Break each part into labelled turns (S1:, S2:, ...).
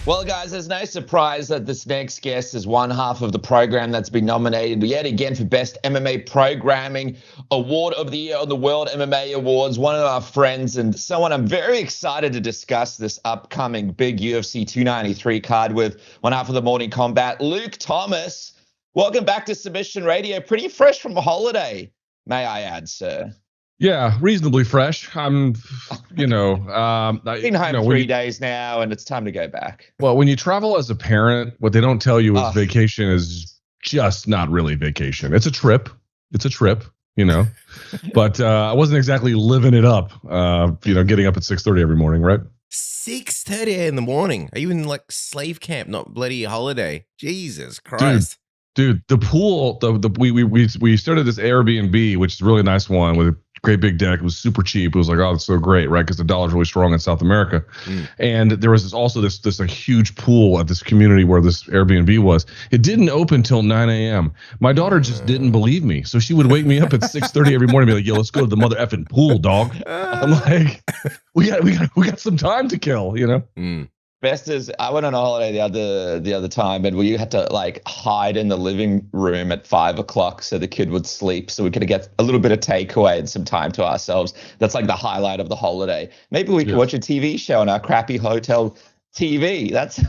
S1: Well, guys, there's no surprise that this next guest is one half of the program that's been nominated yet again for Best MMA Programming Award of the Year on the World MMA Awards. One of our friends and someone I'm very excited to discuss this upcoming big UFC 293 card with, one half of the Morning Kombat, Luke Thomas. Welcome back to Submission Radio. Pretty fresh from a holiday, may I add, sir.
S2: Yeah, reasonably fresh. I'm,
S1: been home 3 days now, and it's time to go back.
S2: Well, when you travel as a parent, what they don't tell you is vacation is just not really vacation. It's a trip. But I wasn't exactly living it up, getting up at 6:30 every morning, right?
S3: 6:30 in the morning. Are you in like slave camp, not bloody holiday? Jesus Christ.
S2: Dude, the pool, we started this Airbnb, which is a really nice one with a great big deck. It was super cheap. It was like, oh, it's so great, right? Because the dollar's really strong in South America. And there was also this a huge pool at this community where this Airbnb was. It didn't open till 9 a.m. My daughter just didn't believe me. So she would wake me up at 6:30 every morning and be like, yo, let's go to the mother effing pool, dog. I'm like, we got some time to kill,
S1: Best is, I went on a holiday the other time, and we had to like hide in the living room at 5 o'clock so the kid would sleep, so we could get a little bit of takeaway and some time to ourselves. That's like the highlight of the holiday. Maybe we could watch a TV show on our crappy hotel TV. That's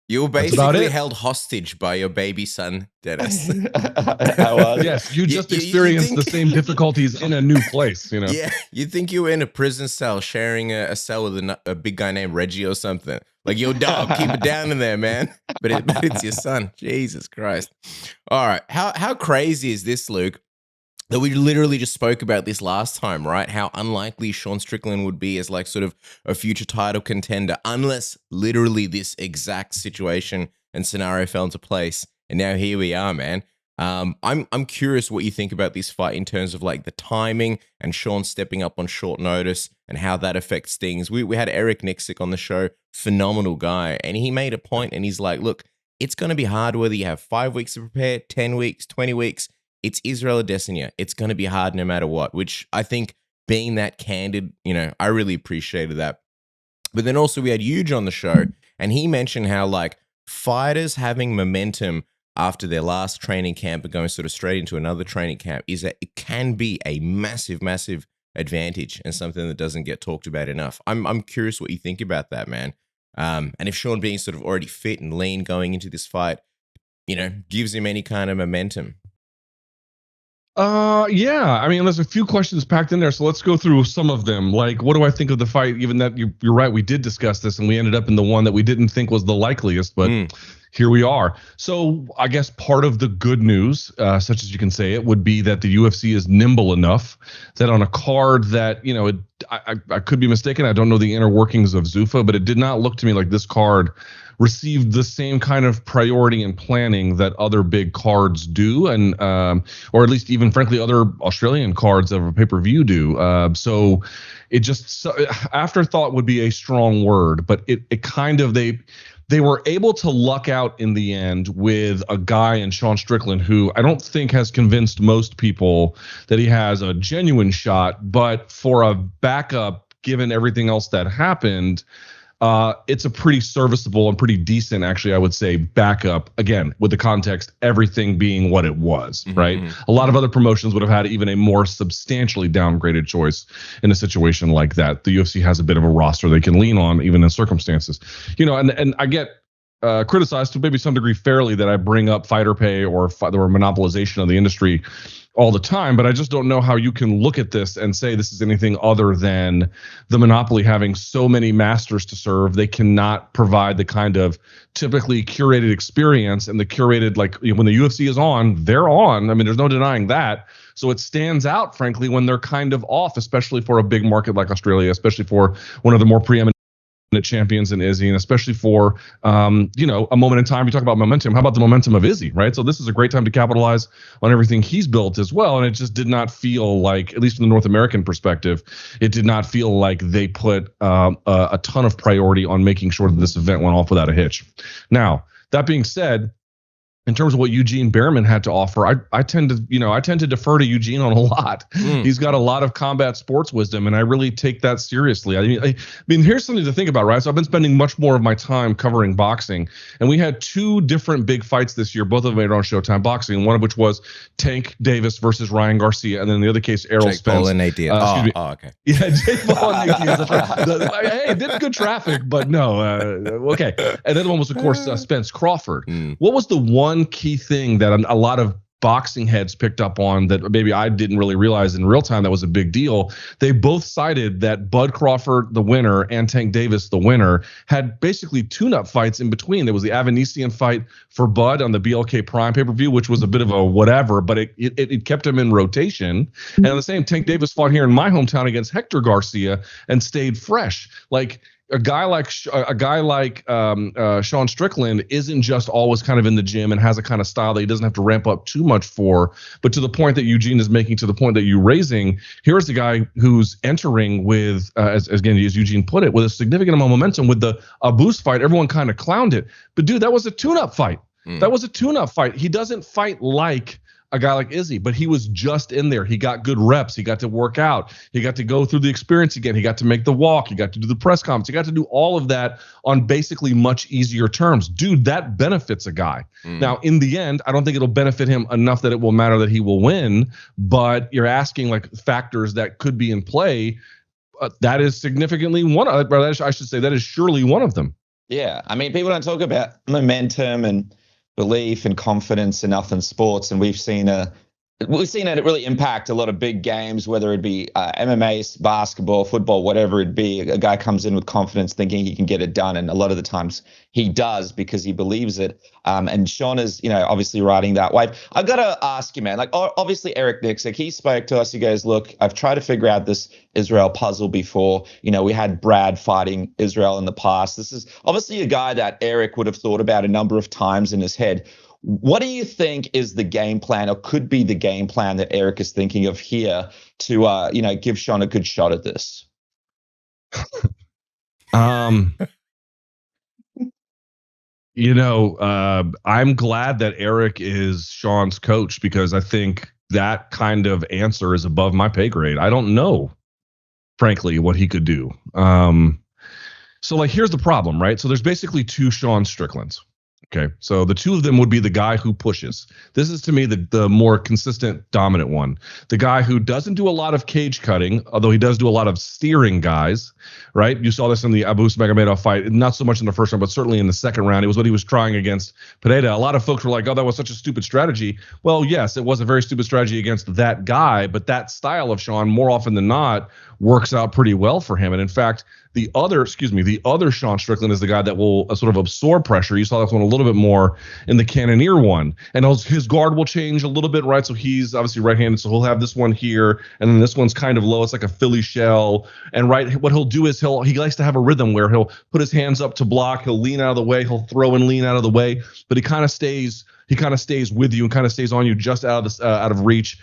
S3: you were basically held hostage by your baby son, Dennis.
S1: I was.
S2: Yes, you just experienced the same difficulties in a new place,
S3: Yeah, you think you were in a prison cell sharing a cell with a big guy named Reggie or something. Like, yo, dog, keep it down in there, man. But it's your son. Jesus Christ. All right, how crazy is this, Luke? That we literally just spoke about this last time, right? How unlikely Sean Strickland would be as like sort of a future title contender unless literally this exact situation and scenario fell into place. And now here we are, man. I'm curious what you think about this fight in terms of like the timing and Sean stepping up on short notice and how that affects things. We had Eric Nixick on the show, phenomenal guy, and he made a point and he's like, look, it's going to be hard whether you have 5 weeks to prepare, 10 weeks, 20 weeks. It's Israel Adesanya. It's going to be hard no matter what, which I think being that candid, I really appreciated that. But then also we had Huge on the show, and he mentioned how like fighters having momentum after their last training camp and going sort of straight into another training camp is that it can be a massive, massive advantage and something that doesn't get talked about enough. I'm curious what you think about that, man. And if Sean being sort of already fit and lean going into this fight, gives him any kind of momentum.
S2: Yeah. I mean, there's a few questions packed in there, so let's go through some of them. Like, what do I think of the fight? Even that you're right, we did discuss this, and we ended up in the one that we didn't think was the likeliest, but here we are. So I guess part of the good news, such as you can say it, would be that the UFC is nimble enough that on a card that, I could be mistaken. I don't know the inner workings of Zuffa, but it did not look to me like this card received the same kind of priority and planning that other big cards do, and or at least even frankly other Australian cards of a pay-per-view do. So it just afterthought would be a strong word, but it kind of they were able to luck out in the end with a guy in Sean Strickland who I don't think has convinced most people that he has a genuine shot, but for a backup, given everything else that happened, it's a pretty serviceable and pretty decent, actually, I would say, backup, again, with the context, everything being what it was, right? A lot of other promotions would have had even a more substantially downgraded choice in a situation like that. The UFC has a bit of a roster they can lean on, even in circumstances. And I get criticized to maybe some degree fairly that I bring up fighter pay or monopolization of the industry all the time, but I just don't know how you can look at this and say this is anything other than the monopoly having so many masters to serve. They cannot provide the kind of typically curated experience and the curated, like when the UFC is on, they're on. I mean, there's no denying that. So it stands out, frankly, when they're kind of off, especially for a big market like Australia, especially for one of the more preeminent champions in Izzy, and especially for a moment in time. You talk about momentum. How about the momentum of Izzy, right? So this is a great time to capitalize on everything he's built as well. And it just did not feel like, at least from the North American perspective, it did not feel like they put a ton of priority on making sure that this event went off without a hitch. Now, that being said, in terms of what Eugene Bareman had to offer, I tend to defer to Eugene on a lot. He's got a lot of combat sports wisdom, and I really take that seriously. I mean, here's something to think about, right? So I've been spending much more of my time covering boxing, and we had 2 different big fights this year. Both of them made on Showtime Boxing, one of which was Tank Davis versus Ryan Garcia, and then in the other case, Errol Spence.
S3: Paul and Nate Diaz.
S2: Okay. Yeah, Jake Paul and Nate Diaz. That's right. Hey, did good traffic, but no. Okay. And the other one was, of course, Spence Crawford. What was the one key thing that a lot of boxing heads picked up on that maybe I didn't really realize in real time that was a big deal? They both cited that Bud Crawford, the winner, and Tank Davis, the winner, had basically tune-up fights in between. There was the Avanesian fight for Bud on the BLK Prime pay-per-view, which was a bit of a whatever, but it kept him in rotation. And on the same, Tank Davis fought here in my hometown against Hector Garcia and stayed fresh. Like, a guy like Sean Strickland isn't just always kind of in the gym and has a kind of style that he doesn't have to ramp up too much for. But to the point that Eugene is making, to the point that you're raising, here's the guy who's entering with, as Eugene put it, with a significant amount of momentum. With the Abus fight, everyone kind of clowned it. But dude, that was a tune-up fight. That was a tune-up fight. He doesn't fight like a guy like Izzy, but he was just in there. He got good reps. He got to work out. He got to go through the experience again. He got to make the walk. He got to do the press conference. He got to do all of that on basically much easier terms. Dude, that benefits a guy. Now, in the end, I don't think it'll benefit him enough that it will matter that he will win, but you're asking like factors that could be in play. That is significantly one of, I should say, that is surely one of them.
S1: Yeah. I mean, people don't talk about momentum and belief and confidence enough in sports, and we've seen it really impact a lot of big games, whether it be MMA, basketball, football, whatever it be. A guy comes in with confidence thinking he can get it done, and a lot of the times he does because he believes it. And Sean is, obviously riding that wave. I've got to ask you, man, like obviously Eric Nixick, he spoke to us. He goes, look, I've tried to figure out this Israel puzzle before. We had Brad fighting Israel in the past. This is obviously a guy that Eric would have thought about a number of times in his head. What do you think is the game plan, or could be the game plan, that Eric is thinking of here to, give Sean a good shot at this?
S2: I'm glad that Eric is Sean's coach, because I think that kind of answer is above my pay grade. I don't know, frankly, what he could do. So like, here's the problem, right? So there's basically 2 Sean Stricklands. Okay, so the 2 of them would be the guy who pushes. This is, to me, the more consistent, dominant one. The guy who doesn't do a lot of cage cutting, although he does do a lot of steering guys, right? You saw this in the Abus Magomedov fight, not so much in the first round, but certainly in the second round. It was what he was trying against Pereira. A lot of folks were like, oh, that was such a stupid strategy. Well, yes, it was a very stupid strategy against that guy, but that style of Sean, more often than not, works out pretty well for him. And in fact, the other Sean Strickland is the guy that will sort of absorb pressure. You saw this one a little bit more in the Cannonier one. And his guard will change a little bit, right? So he's obviously right-handed, so he'll have this one here, and then this one's kind of low. It's like a Philly shell. And right, what he'll do is he likes to have a rhythm where he'll put his hands up to block, he'll lean out of the way, he'll throw and lean out of the way, but he kind of stays with you and kind of stays on you just out of reach.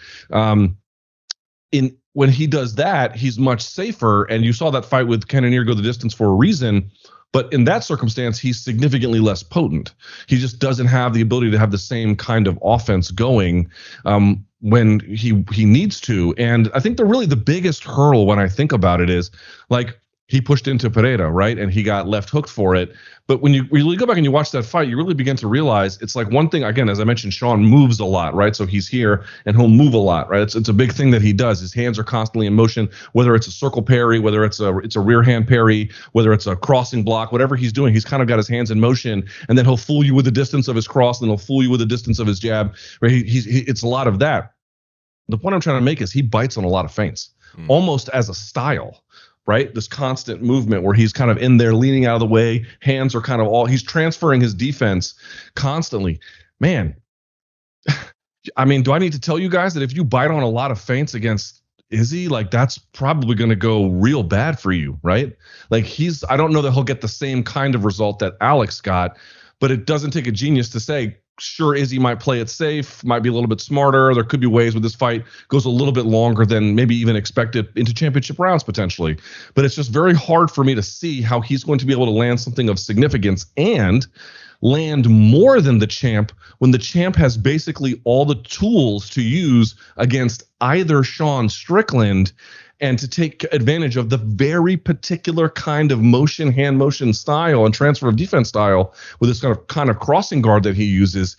S2: When he does that, he's much safer. And you saw that fight with Cannonier go the distance for a reason. But in that circumstance, he's significantly less potent. He just doesn't have the ability to have the same kind of offense going when he needs to. And I think the biggest hurdle when I think about it is, like, he pushed into Pereira, right? And he got left hooked for it. But when you really go back and you watch that fight, you really begin to realize it's like one thing, again, as I mentioned, Sean moves a lot, right? So he's here and he'll move a lot, right? It's a big thing that he does. His hands are constantly in motion, whether it's a circle parry, whether it's a rear hand parry, whether it's a crossing block, whatever he's doing, he's kind of got his hands in motion, and then he'll fool you with the distance of his cross, and then he'll fool you with the distance of his jab, right? It's a lot of that. The point I'm trying to make is he bites on a lot of feints, almost as a style. Right? This constant movement where he's kind of in there leaning out of the way, hands are kind of he's transferring his defense constantly. Man, I mean, do I need to tell you guys that if you bite on a lot of feints against Izzy, like, that's probably going to go real bad for you, right? Like, I don't know that he'll get the same kind of result that Alex got, but it doesn't take a genius to say, sure, Izzy might play it safe, might be a little bit smarter. There could be ways where this fight goes a little bit longer than maybe even expected into championship rounds potentially. But it's just very hard for me to see how he's going to be able to land something of significance. And land more than the champ when the champ has basically all the tools to use against either Sean Strickland and to take advantage of the very particular kind of motion, hand motion style and transfer of defense style with this kind of crossing guard that he uses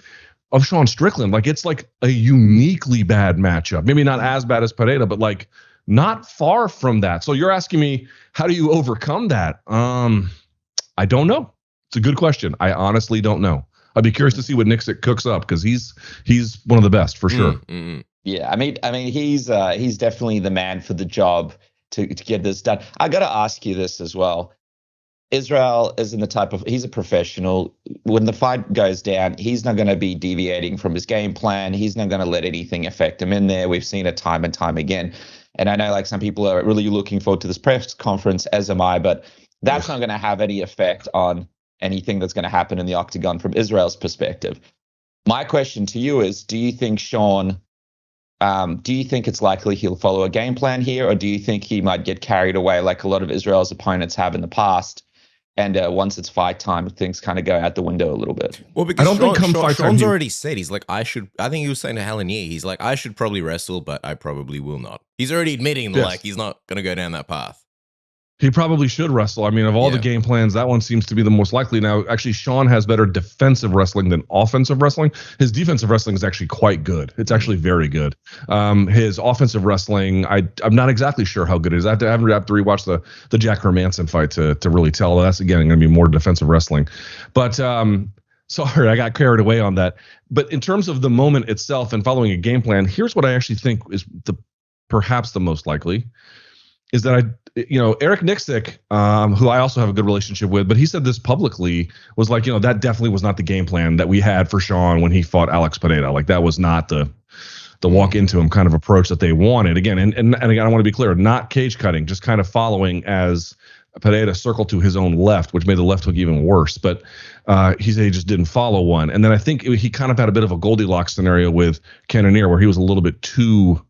S2: of Sean Strickland. Like, it's like a uniquely bad matchup. Maybe not as bad as Pereira, but like not far from that. So you're asking me, how do you overcome that? I don't know. It's a good question. I honestly don't know. I'd be curious to see what Nixick cooks up, because he's one of the best for sure.
S1: Yeah, I mean, he's definitely the man for the job to get this done. I got to ask you this as well. Israel isn't the type of, he's a professional. When the fight goes down, he's not going to be deviating from his game plan. He's not going to let anything affect him in there. We've seen it time and time again. And I know like some people are really looking forward to this press conference, as am I, but that's not going to have any effect on anything that's going to happen in the octagon from Israel's perspective. My question to you is, do you think Sean, do you think it's likely he'll follow a game plan here, or do you think he might get carried away like a lot of Israel's opponents have in the past? And once it's fight time, things kind of go out the window a little bit.
S3: Well, because I don't think Sean's already said, he's like, I think he was saying to Halanier, he's like, I should probably wrestle, but I probably will not. He's already admitting like he's not going to go down that path.
S2: He probably should wrestle. I mean, of all the game plans, that one seems to be the most likely. Now, actually, Sean has better defensive wrestling than offensive wrestling. His defensive wrestling is actually quite good. It's actually very good. His offensive wrestling, I'm not exactly sure how good it is. I have to rewatch the Jack Hermanson fight to really tell. That's, again, going to be more defensive wrestling. But sorry, I got carried away on that. But in terms of the moment itself and following a game plan, here's what I actually think is perhaps the most likely, is that Eric Nixick, who I also have a good relationship with, but he said this publicly, was like, that definitely was not the game plan that we had for Sean when he fought Alex Pereira. Like, that was not the walk into him kind of approach that they wanted. Again, and again, I want to be clear, not cage cutting, just kind of following as Pereira circled to his own left, which made the left hook even worse. But he said he just didn't follow one. And then I think he kind of had a bit of a Goldilocks scenario with Cannonier, where he was a little bit too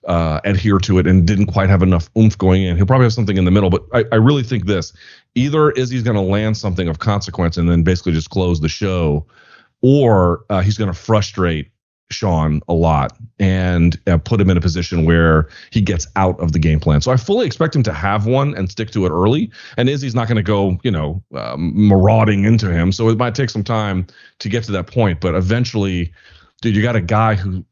S2: adhere to it and didn't quite have enough oomph going in. He'll probably have something in the middle, but I really think this: either Izzy's going to land something of consequence and then basically just close the show, or he's going to frustrate Sean a lot and put him in a position where he gets out of the game plan. So I fully expect him to have one and stick to it early. And Izzy's not going to go, marauding into him. So it might take some time to get to that point, but eventually, dude, you got a guy who,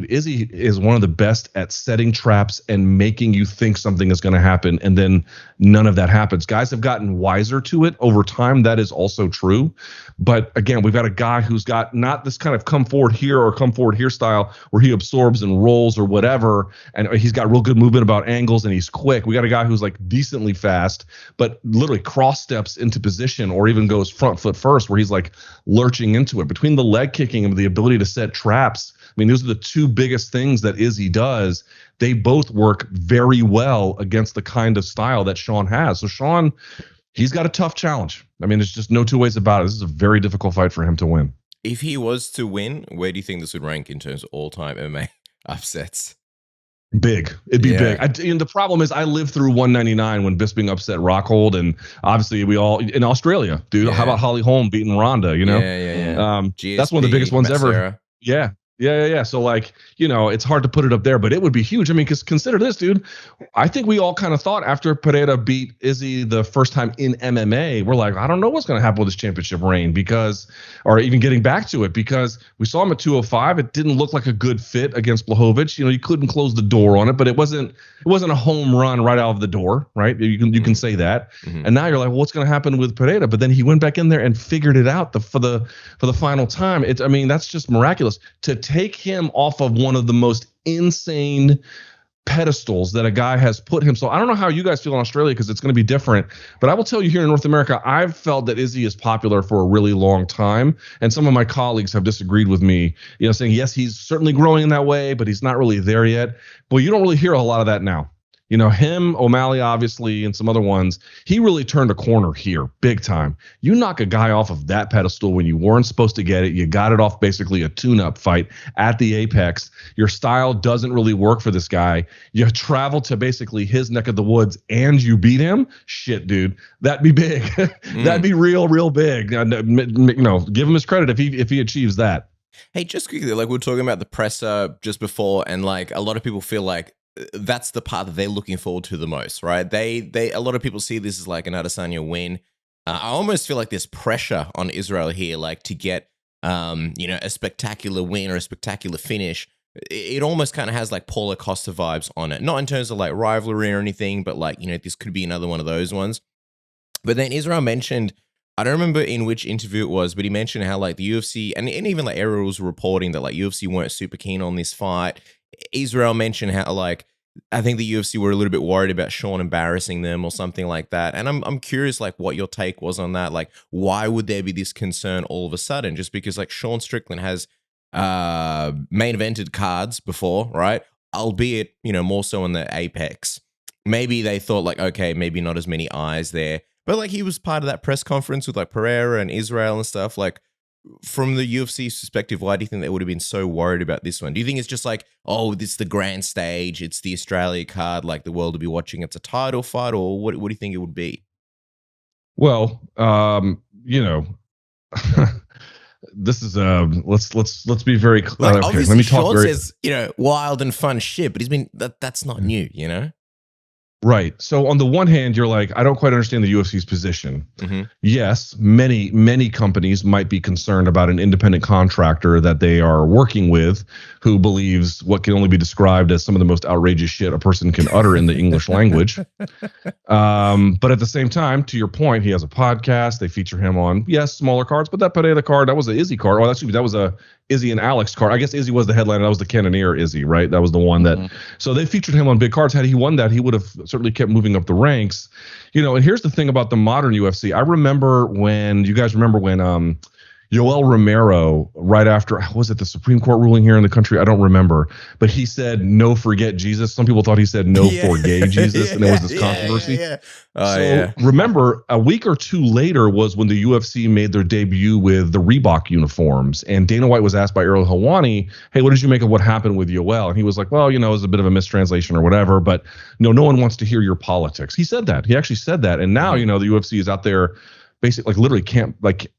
S2: Izzy is one of the best at setting traps and making you think something is going to happen, and then none of that happens. Guys have gotten wiser to it over time. That is also true. But again, we've got a guy who's got not this kind of come forward here or come forward here style where he absorbs and rolls or whatever, and he's got real good movement about angles and he's quick. We got a guy who's like decently fast, but literally cross steps into position or even goes front foot first, where he's like lurching into it. Between the leg kicking and the ability to set traps, I mean, those are the two biggest things that Izzy does. They both work very well against the kind of style that Sean has. So Sean, he's got a tough challenge. I mean, there's just no two ways about it. This is a very difficult fight for him to win.
S3: If he was to win, where do you think this would rank in terms of all-time MMA upsets?
S2: Big. It'd be big. And the problem is, I lived through 199 when Bisping upset Rockhold, and obviously we all in Australia, dude. How about Holly Holm beating Ronda?
S3: GSP,
S2: that's one of the biggest ones
S3: Masera.
S2: ever. Yeah. So like, it's hard to put it up there, but it would be huge. I mean, because consider this, dude. I think we all kind of thought after Pereira beat Izzy the first time in MMA, we're like, I don't know what's going to happen with his championship reign, or even getting back to it, because we saw him at 205. It didn't look like a good fit against Blachowicz. You couldn't close the door on it, but it wasn't a home run right out of the door, right? You can say that. Mm-hmm. And now you're like, well, what's going to happen with Pereira? But then he went back in there and figured it out for the final time. That's just miraculous to take him off of one of the most insane pedestals that a guy has put him. So I don't know how you guys feel in Australia, because it's going to be different, but I will tell you here in North America, I've felt that Izzy is popular for a really long time. And some of my colleagues have disagreed with me, saying, yes, he's certainly growing in that way, but he's not really there yet. But you don't really hear a lot of that now. You know, him, O'Malley, obviously, and some other ones, he really turned a corner here, big time. You knock a guy off of that pedestal when you weren't supposed to get it. You got it off basically a tune-up fight at the apex. Your style doesn't really work for this guy. You travel to basically his neck of the woods and you beat him. Shit, dude, that'd be big. That'd be real big. You know, give him his credit if he achieves that.
S3: Hey, just quickly, like we were talking about the presser just before, and like a lot of people feel like that's the part that they're looking forward to the most, right? A lot of people see this as like an Adesanya win. I almost feel like there's pressure on Israel here, like to get, a spectacular win or a spectacular finish. It almost kind of has like Paulo Costa vibes on it, not in terms of like rivalry or anything, but like, this could be another one of those ones. But then Israel mentioned, I don't remember in which interview it was, but he mentioned how like the UFC and even like Ariel was reporting that like UFC weren't super keen on this fight. Israel mentioned how like I think the UFC were a little bit worried about Sean embarrassing them or something like that. And I'm curious like what your take was on that. Like why would there be this concern all of a sudden? Just because like Sean Strickland has main evented cards before, right? Albeit, more so in the apex. Maybe they thought like, okay, maybe not as many eyes there. But like he was part of that press conference with like Pereira and Israel and stuff. Like from the UFC's perspective, why do you think they would have been so worried about this one? Do you think it's just like, oh, this is the grand stage, it's the Australia card, like the world will be watching, it's a title fight, or what do you think it would be?
S2: Well, this is let's be very clear.
S3: Like, obviously, let me talk. Sean says wild and fun shit, but he's been that's not new,
S2: Right. So on the one hand, you're like, I don't quite understand the UFC's position. Yes, many companies might be concerned about an independent contractor that they are working with who believes what can only be described as some of the most outrageous shit a person can utter in the English language. But at the same time, to your point, he has a podcast. They feature him on, yes, smaller cards, but that Pereira card, that was an Izzy card. Oh, that was a Izzy and Alex card. I guess Izzy was the headliner. That was the Cannoneer Izzy, right? That was the one that. So they featured him on big cards. Had he won that, he would have certainly kept moving up the ranks. And here's the thing about the modern UFC. I remember when Yoel Romero, right after, was it the Supreme Court ruling here in the country? I don't remember. But he said, no, forget Jesus. Some people thought he said, no, forgave Jesus. And there was this controversy. Remember, a week or two later was when the UFC made their debut with the Reebok uniforms. And Dana White was asked by Ariel Helwani, hey, what did you make of what happened with Yoel? And he was like, well, it was a bit of a mistranslation or whatever. But no one wants to hear your politics. He said that. He actually said that. And now, the UFC is out there basically literally can't like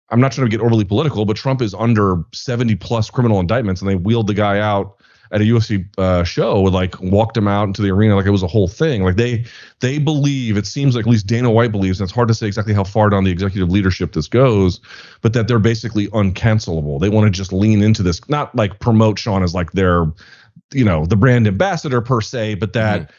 S2: I'm not trying to get overly political, but Trump is under 70 plus criminal indictments, and they wheeled the guy out at a UFC show, walked him out into the arena like it was a whole thing. Like they believe, it seems like at least Dana White believes, and it's hard to say exactly how far down the executive leadership this goes, but that they're basically uncancelable. They want to just lean into this, not like promote Sean as like their, the brand ambassador per se, but that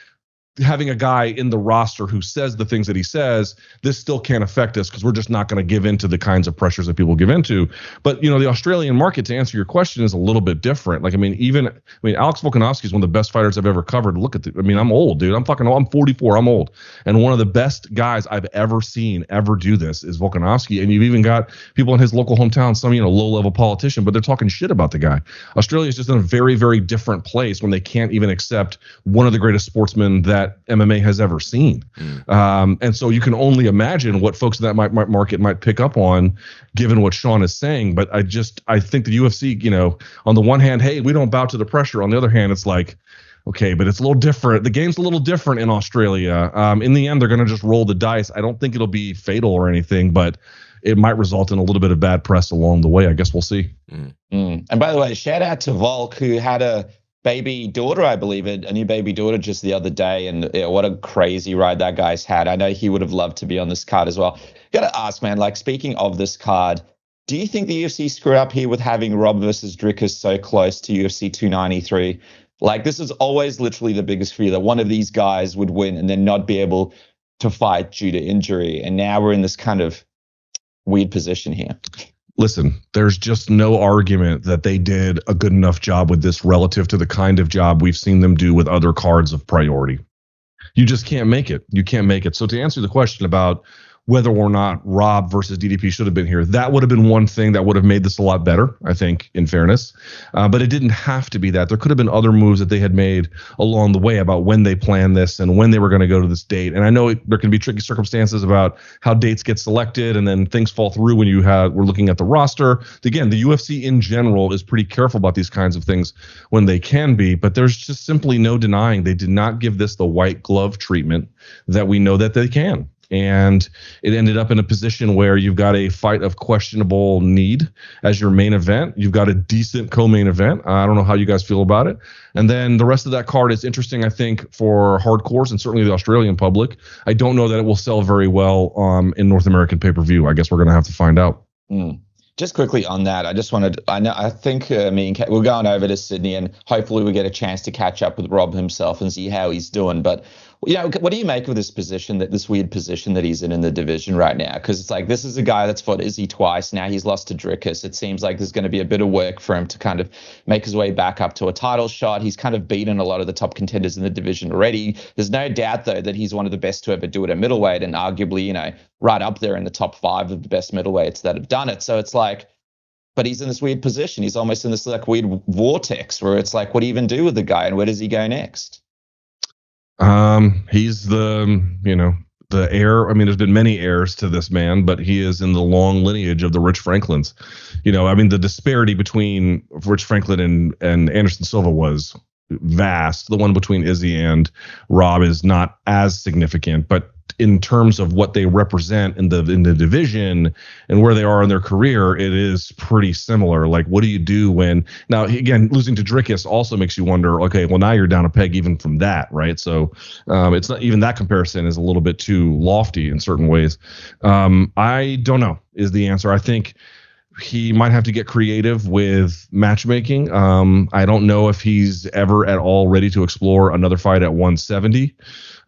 S2: having a guy in the roster who says the things that he says, this still can't affect us because we're just not going to give into the kinds of pressures that people give into. But, the Australian market, to answer your question, is a little bit different. Alex Volkanovski is one of the best fighters I've ever covered. Look at I'm old, dude. I'm 44. I'm old. And one of the best guys I've ever seen ever do this is Volkanovski. And you've even got people in his local hometown, some, low-level politician, but they're talking shit about the guy. Australia is just in a very, very different place when they can't even accept one of the greatest sportsmen that MMA has ever seen. And so you can only imagine what folks in that market might pick up on given what Sean is saying. But I think the UFC, on the one hand, hey, we don't bow to the pressure. On the other hand, it's like, okay, but it's a little different. The game's a little different in Australia. In the end, they're going to just roll the dice. I don't think it'll be fatal or anything, but it might result in a little bit of bad press along the way. I guess we'll see.
S1: And by the way, shout out to Volk, who had a baby daughter, I believe, a new baby daughter just the other day, and what a crazy ride that guy's had. I know he would have loved to be on this card as well. Gotta ask, man, speaking of this card, do you think the UFC screwed up here with having Rob versus Dricus so close to UFC 293? This is always literally the biggest fear, that one of these guys would win and then not be able to fight due to injury. And now we're in this kind of weird position here.
S2: Listen, there's just no argument that they did a good enough job with this relative to the kind of job we've seen them do with other cards of priority. You just can't make it. You can't make it. So to answer the question about whether or not Rob versus DDP should have been here. That would have been one thing that would have made this a lot better, I think, in fairness. But it didn't have to be that. There could have been other moves that they had made along the way about when they planned this and when they were going to go to this date. And I know there can be tricky circumstances about how dates get selected and then things fall through when we're looking at the roster. Again, the UFC in general is pretty careful about these kinds of things when they can be, but there's just simply no denying they did not give this the white glove treatment that we know that they can. And it ended up in a position where you've got a fight of questionable need as your main event. You've got a decent co-main event. I don't know how you guys feel about it. And then the rest of that card is interesting, I think, for hardcores and certainly the Australian public. I don't know that it will sell very well in North American pay-per-view. I guess we're going to have to find out.
S1: Just quickly on that, I think me and Kate, we're going over to Sydney and hopefully we get a chance to catch up with Rob himself and see how he's doing. But, what do you make of this weird position that he's in the division right now? Because it's like, this is a guy that's fought Izzy twice. Now he's lost to Dricus. It seems like there's going to be a bit of work for him to kind of make his way back up to a title shot. He's kind of beaten a lot of the top contenders in the division already. There's no doubt, though, that he's one of the best to ever do it at middleweight and arguably, right up there in the top 5 of the best middleweights that have done it. So it's like, but he's in this weird position. He's almost in this like weird vortex where it's like, what do you even do with the guy and where does he go next?
S2: He's the heir. I mean, there's been many heirs to this man, but he is in the long lineage of the Rich Franklins. The disparity between Rich Franklin and Anderson Silva was vast. The one between Izzy and Rob is not as significant, but in terms of what they represent in the division and where they are in their career, it is pretty similar. Like, what do you do when now again losing to Dricus also makes you wonder? Okay, well now you're down a peg even from that, right? So it's not even that comparison is a little bit too lofty in certain ways. I don't know is the answer. I think he might have to get creative with matchmaking. I don't know if he's ever at all ready to explore another fight at 170.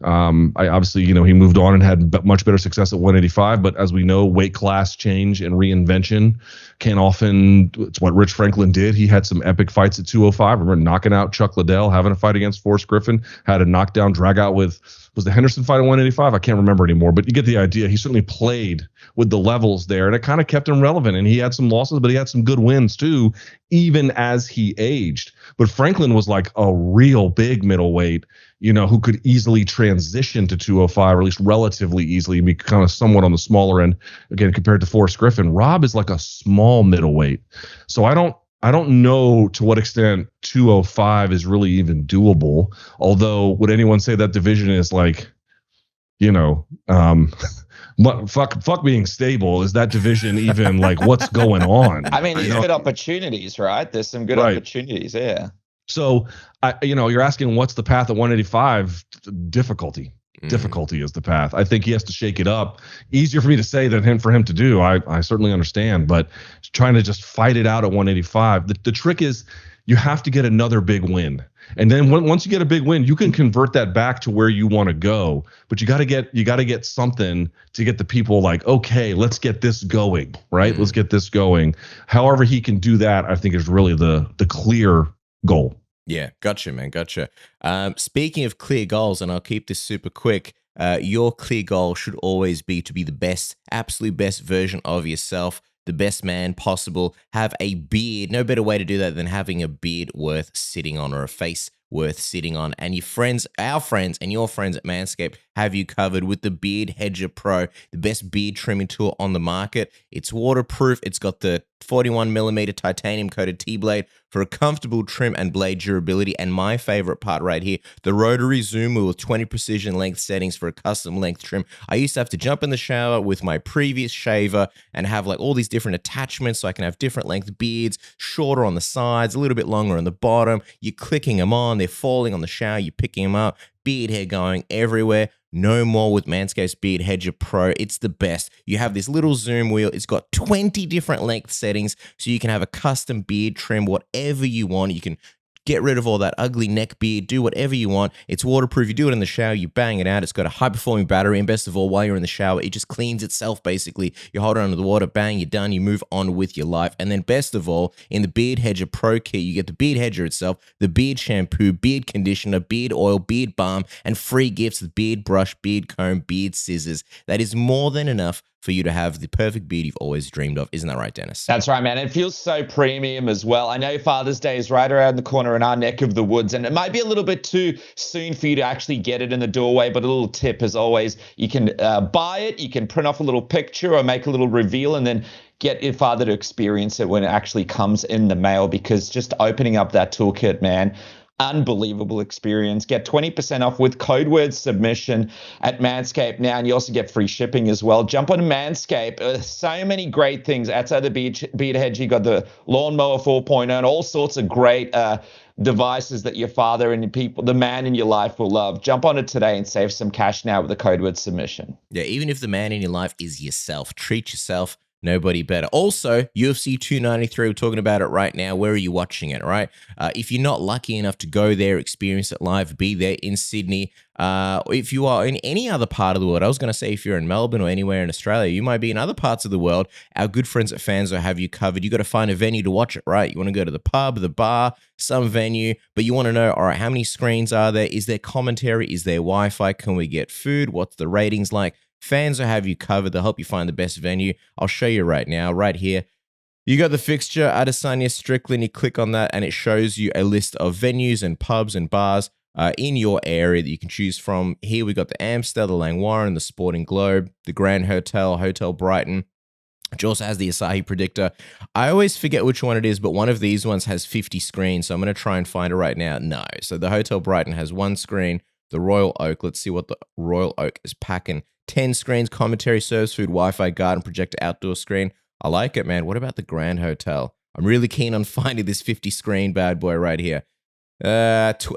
S2: I obviously, he moved on and had much better success at 185. But as we know, weight class change and reinvention can often, it's what Rich Franklin did. He had some epic fights at 205. I remember knocking out Chuck Liddell, having a fight against Forrest Griffin, had a knockdown drag out was the Henderson fight at 185? I can't remember anymore, but you get the idea. He certainly played with the levels there, and it kind of kept him relevant. And he had some losses, but he had some good wins too, even as he aged. But Franklin was like a real big middleweight, who could easily transition to 205, or at least relatively easily, be kind of somewhat on the smaller end, again, compared to Forrest Griffin. Rob is like a small middleweight. So I don't know to what extent 205 is really even doable. Although, would anyone say that division is like, fuck being stable? Is that division even like what's going on?
S1: I mean, there's good opportunities, right? There's some good opportunities, yeah.
S2: So, you're asking what's the path at 185? Difficulty. Difficulty is the path. I think he has to shake it up. Easier for me to say than for him to do. I certainly understand, but trying to just fight it out at 185. The trick is you have to get another big win. And then once you get a big win, you can convert that back to where you want to go. But you got to get something to get the people like, okay, let's get this going, right? Let's get this going. However he can do that, I think is really the clear goal.
S3: Yeah, gotcha, man, gotcha. Speaking of clear goals, and I'll keep this super quick, your clear goal should always be to be the best, absolute best version of yourself, the best man possible. Have a beard. No better way to do that than having a beard worth sitting on, or a face worth sitting on. And your friends, our friends, and your friends at Manscaped have you covered with the Beard Hedger Pro, the best beard trimming tool on the market. It's waterproof. It's got the 41mm titanium coated T-blade for a comfortable trim and blade durability. And my favorite part right here, the rotary zoom wheel with 20 precision length settings for a custom length trim. I used to have to jump in the shower with my previous shaver and have like all these different attachments so I can have different length beards, shorter on the sides, a little bit longer on the bottom. You're clicking them on, they're falling on the shower, you're picking them up. Beard hair going everywhere. No more with Manscaped's Beard Hedger Pro. It's the best. You have this little zoom wheel. It's got 20 different length settings, so you can have a custom beard trim, whatever you want. You can Get rid of all that ugly neck beard. Do whatever you want. It's waterproof. You do it in the shower. You bang it out. It's got a high-performing battery. And best of all, while you're in the shower, it just cleans itself, basically. You hold it under the water. Bang, you're done. You move on with your life. And then best of all, in the Beard Hedger Pro Kit, you get the Beard Hedger itself, the beard shampoo, beard conditioner, beard oil, beard balm, and free gifts, the beard brush, beard comb, beard scissors. That is more than enough for you to have the perfect beard you've always dreamed of. Isn't that right, Dennis?
S1: That's right, man. It feels so premium as well. I know Father's Day is right around the corner in our neck of the woods, and it might be a little bit too soon for you to actually get it in the doorway, but a little tip as always, you can buy it, you can print off a little picture or make a little reveal, and then get your father to experience it when it actually comes in the mail, because just opening up that toolkit, man, unbelievable experience. Get 20% off with code word submission at Manscaped now, and you also get free shipping as well. Jump on Manscaped. So many great things. Outside the beard hedge, you got the lawnmower 4.0 and all sorts of great devices that your father and the man in your life will love. Jump on it today and save some cash now with the code word submission.
S3: Yeah, even if the man in your life is yourself, treat yourself. Nobody better. Also, UFC 293, we're talking about it right now. Where are you watching it, right? If you're not lucky enough to go there, experience it live, be there in Sydney. If you are in any other part of the world, I was going to say if you're in Melbourne or anywhere in Australia, you might be in other parts of the world. Our good friends at Fans will have you covered. You got to find a venue to watch it, right? You want to go to the pub, the bar, some venue, but you want to know, all right, how many screens are there? Is there commentary? Is there Wi-Fi? Can we get food? What's the ratings like? Fans will have you covered. They'll help you find the best venue. I'll show you right now, right here. You got the fixture, Adesanya, Strickland. You click on that and it shows you a list of venues and pubs and bars in your area that you can choose from. Here we got the Amstel, the Langwarrin, the Sporting Globe, the Grand Hotel, Hotel Brighton, which also has the Asahi Predictor. I always forget which one it is, but one of these ones has 50 screens, so I'm going to try and find it right now. No. So the Hotel Brighton has one screen. The Royal Oak, let's see what the Royal Oak is packing. 10 screens, commentary, serves food, Wi-Fi, garden, projector, outdoor screen. I like it, man. What about the Grand Hotel? I'm really keen on finding this 50 screen bad boy right here. All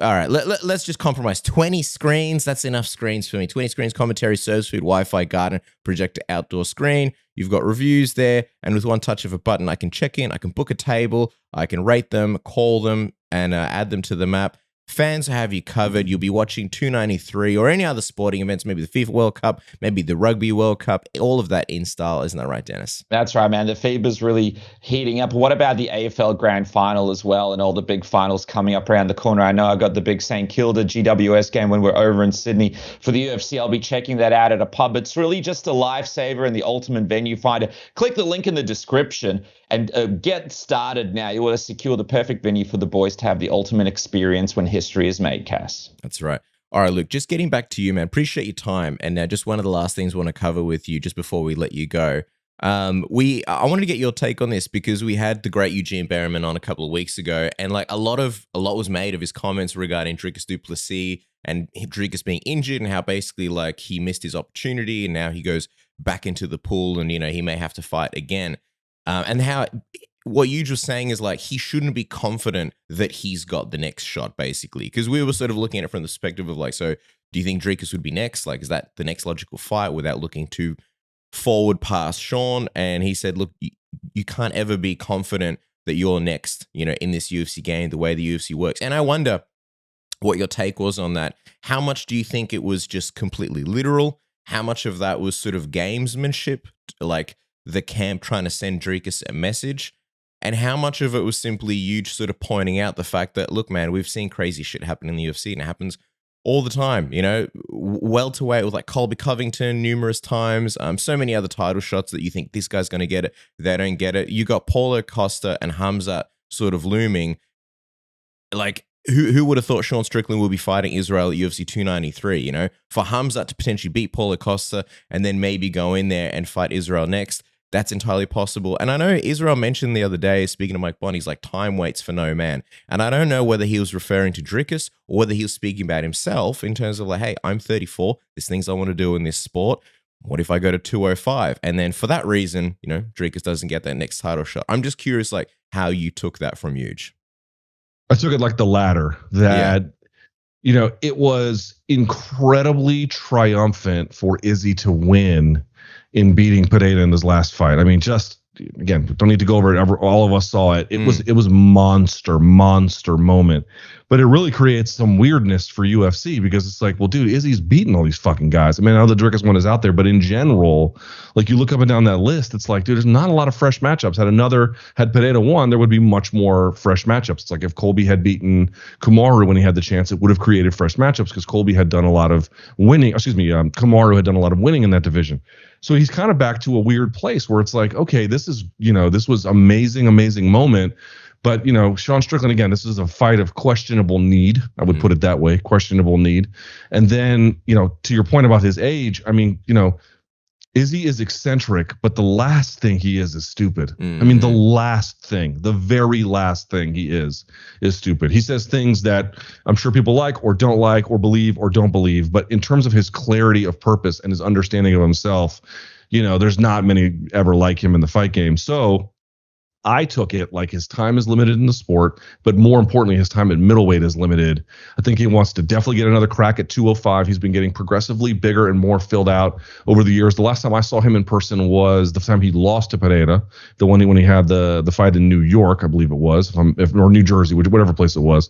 S3: right, let's just compromise. 20 screens, that's enough screens for me. 20 screens, commentary, serves food, Wi-Fi, garden, projector, outdoor screen. You've got reviews there, and with one touch of a button, I can check in, I can book a table, I can rate them, call them, and add them to the map. Fans have you covered. You'll be watching 293 or any other sporting events, maybe the FIFA World Cup, maybe the Rugby World Cup, all of that in style. Isn't that right, Dennis?
S1: That's right, man. The FIBA's really heating up. What about the AFL Grand Final as well and all the big finals coming up around the corner? I know I got the big St. Kilda GWS game when we're over in Sydney for the UFC. I'll be checking that out at a pub. It's really just a lifesaver and the ultimate venue finder. Click the link in the description and get started now. You want to secure the perfect venue for the boys to have the ultimate experience when history is made, Cass.
S3: That's right. All right, Luke, just getting back to you, man. Appreciate your time. And now just one of the last things I want to cover with you just before we let you go. I wanted to get your take on this because we had the great Eugene Bareman on a couple of weeks ago, and like a lot was made of his comments regarding Dricus du Plessis and Dricus being injured and how basically like he missed his opportunity and now he goes back into the pool and, you know, he may have to fight again. And how what you was saying is like he shouldn't be confident that he's got the next shot, basically, because we were sort of looking at it from the perspective of like, so do you think Dricus would be next? Like, is that the next logical fight without looking too forward past Sean? And he said, look, you can't ever be confident that you're next, you know, in this UFC game, the way the UFC works. And I wonder what your take was on that. How much do you think it was just completely literal? How much of that was sort of gamesmanship, like the camp trying to send Dricus a message? And how much of it was simply you sort of pointing out the fact that, look, man, we've seen crazy shit happen in the UFC and it happens all the time, you know, welterweight with like Colby Covington numerous times, so many other title shots that you think this guy's going to get it, they don't get it. You got Paulo Costa and Hamzat sort of looming. Like, who would have thought Sean Strickland would be fighting Israel at UFC 293, you know? For Hamzat to potentially beat Paulo Costa and then maybe go in there and fight Israel next, that's entirely possible. And I know Israel mentioned the other day, speaking to Mike Bond, he's like, time waits for no man. And I don't know whether he was referring to Dricus or whether he was speaking about himself in terms of like, hey, I'm 34. There's things I want to do in this sport. What if I go to 205? And then for that reason, you know, Dricus doesn't get that next title shot. I'm just curious, like, how you took that from Huge.
S2: I took it like the latter, that, you know, it was incredibly triumphant for Izzy to win in beating Pereira in his last fight. I mean, just again, don't need to go over it. All of us saw it. It was monster moment. But it really creates some weirdness for UFC because it's like, well, dude, Izzy's beating all these fucking guys. I mean, I know the Dricus one is out there, but in general, like you look up and down that list, it's like, dude, there's not a lot of fresh matchups. Had Pereira won, there would be much more fresh matchups. It's like if Colby had beaten Kamaru when he had the chance, it would have created fresh matchups because Colby had done a lot of winning. Kamaru had done a lot of winning in that division. So he's kind of back to a weird place where it's like, okay, this was amazing moment. But, Sean Strickland, again, this is a fight of questionable need. I would put it that way, questionable need. And then, to your point about his age, I mean, Izzy is eccentric, but the last thing he is stupid. I mean, the very last thing he is stupid. He says things that I'm sure people like or don't like or believe or don't believe. But in terms of his clarity of purpose and his understanding of himself, there's not many ever like him in the fight game. So I took it like his time is limited in the sport, but more importantly, his time at middleweight is limited. I think he wants to definitely get another crack at 205. He's been getting progressively bigger and more filled out over the years. The last time I saw him in person was the time he lost to Pereira, the one when he had the fight in New York, I believe it was, or New Jersey, whatever place it was.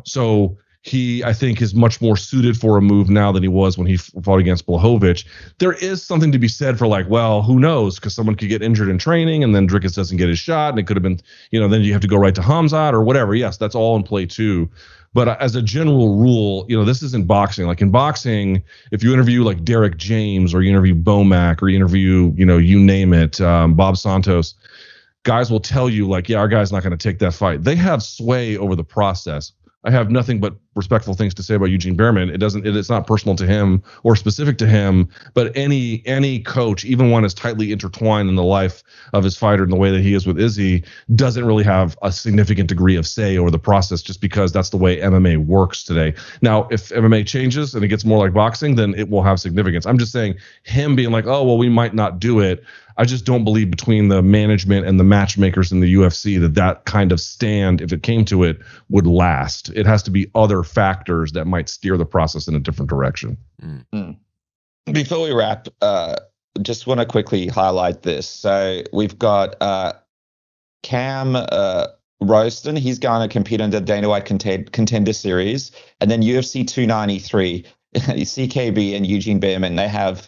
S2: So he, I think, is much more suited for a move now than he was when he fought against Blachowicz. There is something to be said for like, well, who knows? Because someone could get injured in training and then Dricus doesn't get his shot. And it could have been, then you have to go right to Hamzat or whatever. Yes, that's all in play too. But as a general rule, this isn't boxing. Like in boxing, if you interview like Derek James or you interview Bomac or you interview, you name it, Bob Santos, guys will tell you like, yeah, our guy's not going to take that fight. They have sway over the process. I have nothing but respectful things to say about Eugene Bareman. It's not personal to him or specific to him, but any coach, even one as tightly intertwined in the life of his fighter in the way that he is with Izzy, doesn't really have a significant degree of say over the process just because that's the way MMA works today. Now, if MMA changes and it gets more like boxing, then it will have significance. I'm just saying him being like, oh, well, we might not do it. I just don't believe between the management and the matchmakers in the UFC that kind of stand, if it came to it, would last. It has to be other factors that might steer the process in a different direction.
S1: Before we wrap, just want to quickly highlight this. So we've got Cam Roston. He's going to compete under Dana White Contender Series. And then UFC 293, CKB and Eugene Bareman,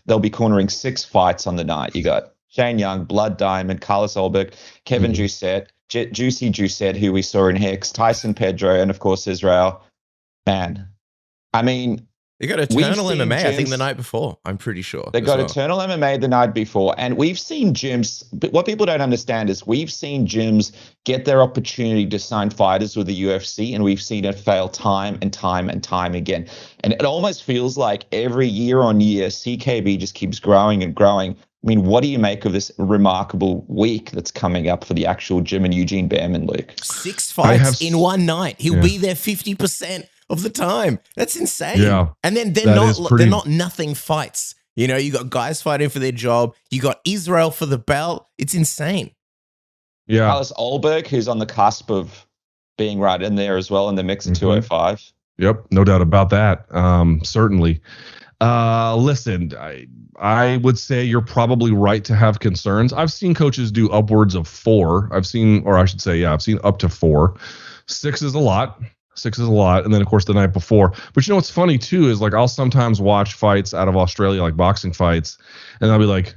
S1: they'll be cornering 6 fights on the night. You got Shane Young, Blood Diamond, Carlos Ulberg, Kevin Juicette, Juicy Juicette, who we saw in Hicks, Tyson Pedro, and of course Israel. Man, I mean,
S3: they got Eternal MMA, I think, the night before. I'm pretty sure.
S1: They got Eternal MMA the night before. And we've seen gyms, but what people don't understand is we've seen gyms get their opportunity to sign fighters with the UFC, and we've seen it fail time and time and time again. And it almost feels like every year on year, CKB just keeps growing and growing. I mean, what do you make of this remarkable week that's coming up for the actual gym and Eugene Bareman, Luke?
S3: 6 fights in one night. He'll be there 50% of the time. That's insane. Yeah. And then they're not nothing fights. You got guys fighting for their job. You got Israel for the belt. It's insane.
S2: Yeah.
S1: Carlos Ulberg, who's on the cusp of being right in there as well in the mix at 205.
S2: Yep, no doubt about that. Certainly. Listen, I would say you're probably right to have concerns. I've seen coaches do upwards of 4. I've seen up to 4. 6 is a lot. 6 is a lot. And then, of course, the night before. But what's funny, too, is like I'll sometimes watch fights out of Australia, like boxing fights, and I'll be like,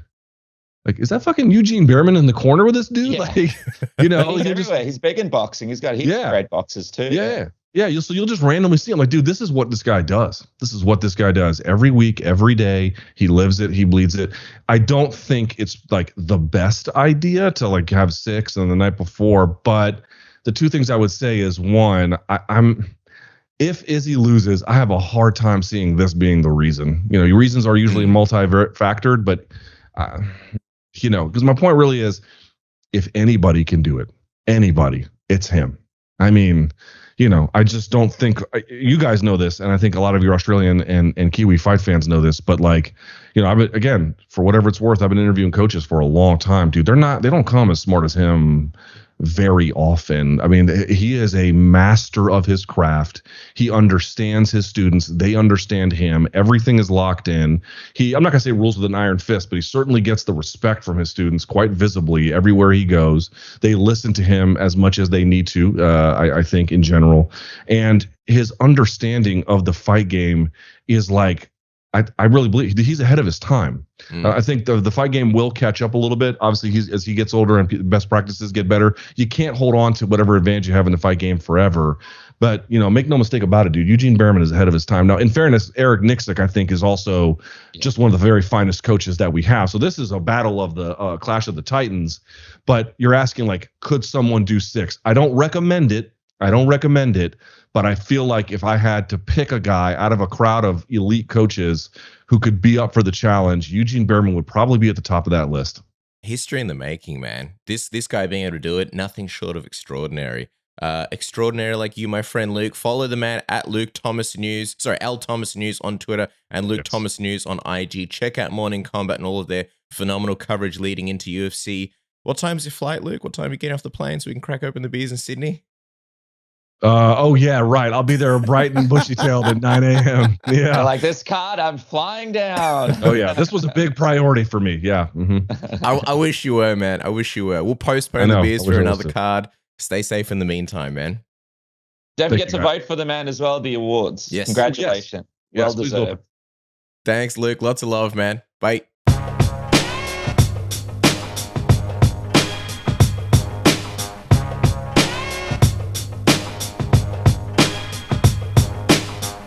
S2: is that fucking Eugene Bareman in the corner with this dude?
S1: Yeah.
S2: He's
S1: everywhere. He's big in boxing. He's got heaps of great boxes, too.
S2: Yeah, you'll just randomly see him like, dude, this is what this guy does. This is what this guy does every week, every day. He lives it. He bleeds it. I don't think it's like the best idea to like have 6 and the night before. But the 2 things I would say is, one, if Izzy loses, I have a hard time seeing this being the reason. Your reasons are usually multi-factored, but because my point really is, if anybody can do it, it's him. I mean, I just don't think you guys know this, and I think a lot of your Australian and Kiwi fight fans know this. But like, again, for whatever it's worth, I've been interviewing coaches for a long time, dude. They don't come as smart as him very often. I mean, he is a master of his craft. He understands his students. They understand him. Everything is locked in. I'm not going to say rules with an iron fist, but he certainly gets the respect from his students quite visibly everywhere he goes. They listen to him as much as they need to, I think, in general. And his understanding of the fight game is like, I really believe he's ahead of his time. I think the fight game will catch up a little bit. Obviously, as he gets older and best practices get better, you can't hold on to whatever advantage you have in the fight game forever. But, make no mistake about it, dude. Eugene Bareman is ahead of his time. Now, in fairness, Eric Nixick, I think, is also just one of the very finest coaches that we have. So this is a battle of the Clash of the Titans. But you're asking, like, could someone do 6? I don't recommend it. But I feel like if I had to pick a guy out of a crowd of elite coaches who could be up for the challenge, Eugene Bareman would probably be at the top of that list.
S3: History in the making, man. This guy being able to do it, nothing short of extraordinary. Extraordinary like you, my friend Luke. Follow the man at Luke Thomas News. Sorry, L Thomas News on Twitter and Luke Thomas News on IG. Check out Morning Kombat and all of their phenomenal coverage leading into UFC. What time's your flight, Luke? What time are you getting off the plane so we can crack open the beers in Sydney?
S2: Oh yeah, right. I'll be there bright and bushy-tailed at 9 a.m. Yeah.
S1: I like this card. I'm flying down.
S2: Oh yeah, this was a big priority for me. Yeah.
S3: I wish you were, man. I wish you were. We'll postpone the beers for another card. Stay safe in the meantime, man.
S1: Don't forget to vote for the man as well. The awards.
S3: Yes.
S1: Congratulations.
S2: Yes,
S1: well deserved.
S3: Thanks, Luke. Lots of love, man. Bye.